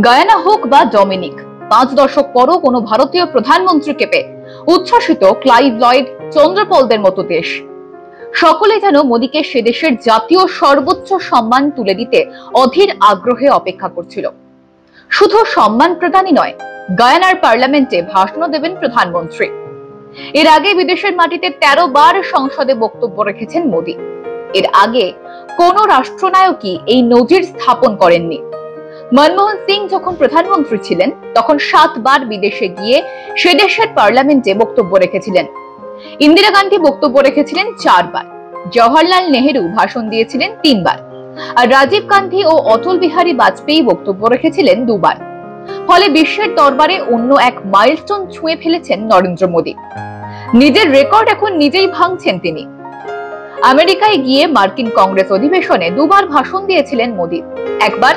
গায়ানা হোক বা ডমিনিক, 5 দশক পরও কোনো ভারতীয় প্রধানমন্ত্রীকে পেয়ে উচ্ছ্বসিত ক্লাইভ লয়েড, চন্দ্রপলদের মতো দেশ। সকলে যেন মোদীকে সে দেশের জাতীয় সর্বোচ্চ সম্মান তুলে দিতে অধীর আগ্রহে অপেক্ষা করছিল। শুধু সম্মান প্রদানই নয়, গায়ানার পার্লামেন্টে ভাষণও দেবেন প্রধানমন্ত্রী। এর আগে বিদেশের মাটিতে 13 বার সংসদে বক্তব্য রেখেছেন মোদী। এর আগে কোন রাষ্ট্রনায়কই এই নজির স্থাপন করেননি। মনমোহন সিং যখন প্রধানমন্ত্রী ছিলেন তখন 7 বার বিদেশে গিয়ে সে দেশের পার্লামেন্টে বক্তব্য রেখেছিলেন। ইন্দিরা গান্ধী বক্তব্য রেখেছিলেন 4 বার, জওহরলাল নেহেরু ভাষণ দিয়েছিলেন 3 বার, আর রাজীব গান্ধী ও অটল বিহারী বাজপেয়ী বক্তব্য রেখেছিলেন 2 বার। ফলে বিশ্বের দরবারে অন্য এক মাইলস্টোন ছুঁয়ে ফেলেছেন নরেন্দ্র মোদী। নিজের রেকর্ড এখন নিজেই ভাঙছেন তিনি। আমেরিকায় গিয়ে মার্কিন কংগ্রেস অধিবেশনে 2 বার ভাষণ দিয়েছিলেন মোদী, একবার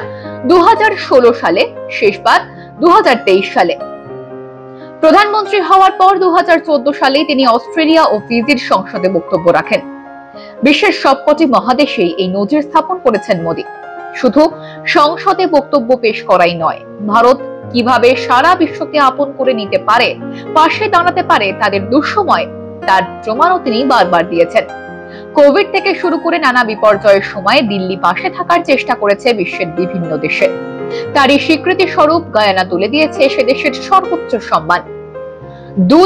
2016 সালে, শেষবার 2023 সালে। প্রধানমন্ত্রী হওয়ার পর 2014 সালে তিনি অস্ট্রেলিয়া ও ফিজির সংসদে বক্তব্য রাখেন। বিশ্বের সবকটি মহাদেশেই এই নজির স্থাপন করেছেন মোদী। শুধু সংসদে বক্তব্য পেশ করাই নয়, ভারত কিভাবে সারা বিশ্বকে আপন করে নিতে পারে, পাশে দাঁড়াতে পারে তাদের দুঃসময়, তার প্রমাণও তিনি বারবার দিয়েছেন। কোভিড থেকে শুরু করে নানা বিপর্যয়ের সময় দিল্লি পাশে থাকার চেষ্টা করেছে বিশ্বের বিভিন্ন দেশে। তারই স্বীকৃতি স্বরূপ গায়ানা তুলে দিয়েছে সে দেশের সর্বোচ্চ সম্মান। দু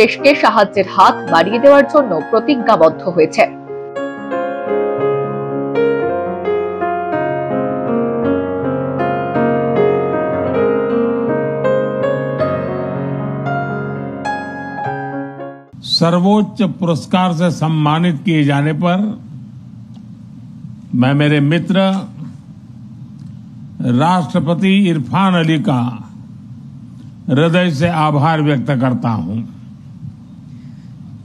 দেশকে সাহায্যের হাত বাড়িয়ে দেওয়ার জন্য প্রতিজ্ঞাবদ্ধ হয়েছে। सर्वोच्च पुरस्कार से सम्मानित किए जाने पर मैं मेरे मित्र राष्ट्रपति इरफान अली का हृदय से आभार व्यक्त करता हूं।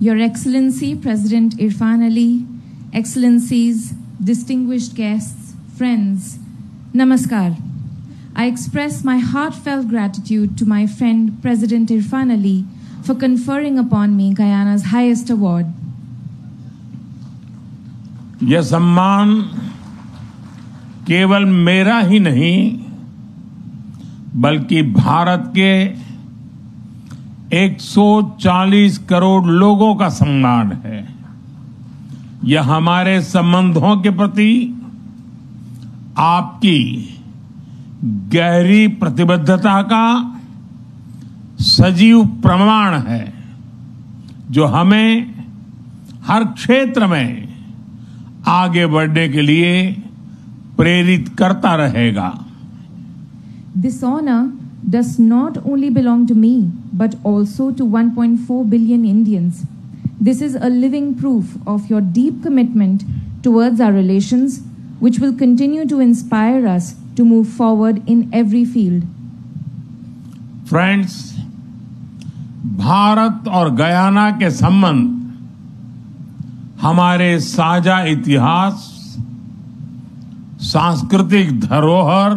Your Excellency President Irfan Ali, Excellencies, distinguished guests, friends, Namaskar. I express my heartfelt gratitude to my friend President Irfan Ali for conferring upon me Guyana's highest award. यह सम्मान केवल मेरा ही नहीं, बल्कि भारत के 140 करोड़ लोगों का सम्मान है। यह हमारे संबंधों के प्रति आपकी गहरी प्रतिबद्धता का सजीव प्रमाण है, जो हमें हर क्षेत्र में आगे बढ़ने के लिए प्रेरित करता रहेगा। This honor does not only belong to me, but also to 1.4 billion Indians. This is a living proof of your deep commitment towards our relations, which will continue to inspire us to move forward in every field. Friends, Bharat और Guyana के संबंध हमारे साझा इतिहास, सांस्कृतिक धरोहर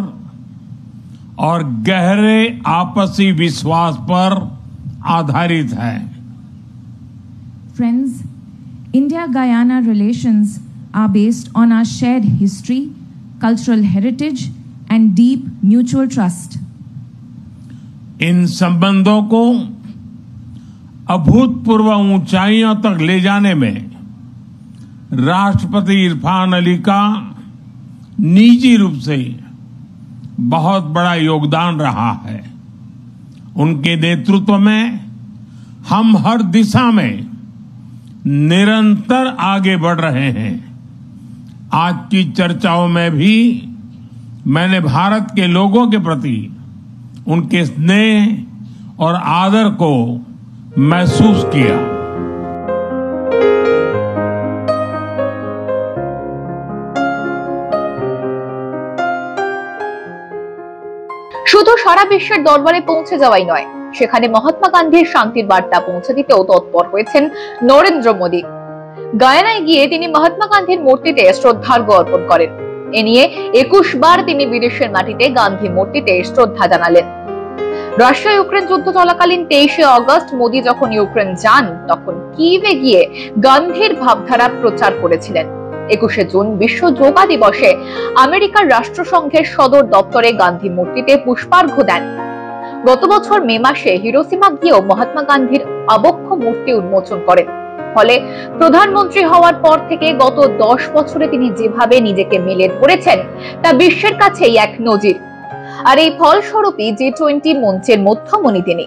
और गहरे आपसी विश्वास पर आधारित है। Friends, India-Guyana relations are based on our shared history, cultural heritage, and deep mutual trust. इन संबंधों को अभूतपूर्व ऊंचाइयों तक ले जाने में राष्ट्रपति इरफान अली का निजी रूप से बहुत बड़ा योगदान रहा है। उनके नेतृत्व में हम हर दिशा में निरंतर आगे बढ़ रहे हैं। आज की चर्चाओं में भी मैंने भारत के लोगों के प्रति उनके स्नेह और आदर को महसूस किया। শুধু সারা বিশ্বের দরবারে পৌঁছে যাওয়াই নয়, সেখানে মহাত্মা গান্ধীর শান্তির বার্তা পৌঁছে দিতেও তৎপর হয়েছেন নরেন্দ্র মোদী। গায়ানায় গিয়ে তিনি মহাত্মা গান্ধীর মূর্তিতে শ্রদ্ধার্ঘ্য অর্পণ করেন। এ নিয়ে 21 বার তিনি বিদেশের মাটিতে গান্ধী মূর্তিতে শ্রদ্ধা জানালেন। রাশিয়া ইউক্রেন যুদ্ধ চলাকালীন 23 আগস্ট মোদী যখন ইউক্রেন যান, তখন কিয়েভে গিয়ে গান্ধীর ভাবধারা প্রচার করেছিলেন। 21শে জুন বিশ্ব যোগা দিবসে আমেরিকার রাষ্ট্রসংঘের সদর দপ্তরে গান্ধী মূর্তিতে পুষ্পার্ঘ্য দেন। গত বছর মে মাসে হিরোশিমা গিয়েও মহাত্মা গান্ধীর আবক্ষ মূর্তি উন্মোচন করেন। ফলে প্রধানমন্ত্রী হওয়ার পর থেকে গত 10 বছরে তিনি যেভাবে নিজেকে মেলে ধরেছেন তা বিশ্বের কাছেই এক নজির। আর এই ফলস্বরূপই G20 মঞ্চের মধ্যমণি তিনি।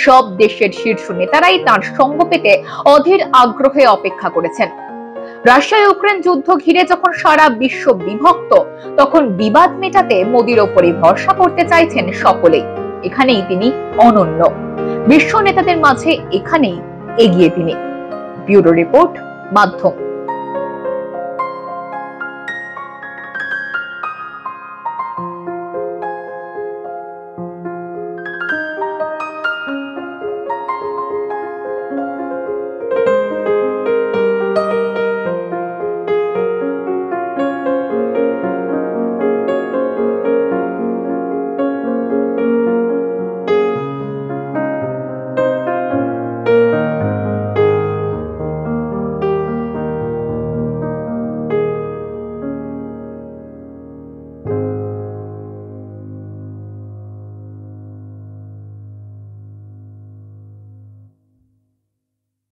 সব দেশের শীর্ষ নেতারাই তার সঙ্গ পেতে অধীর আগ্রহে অপেক্ষা করেছেন। রাশিয়া ইউক্রেন যুদ্ধ ঘিরে যখন সারা বিশ্ব বিভক্ত, তখন বিবাদ মেটাতে মোদির ওপরই ভরসা করতে চাইছেন সকলেই। এখানেই তিনি অনন্য, বিশ্ব নেতাদের মাঝে এখানেই এগিয়ে তিনি। ব্যুরো রিপোর্ট, মাধ্যম।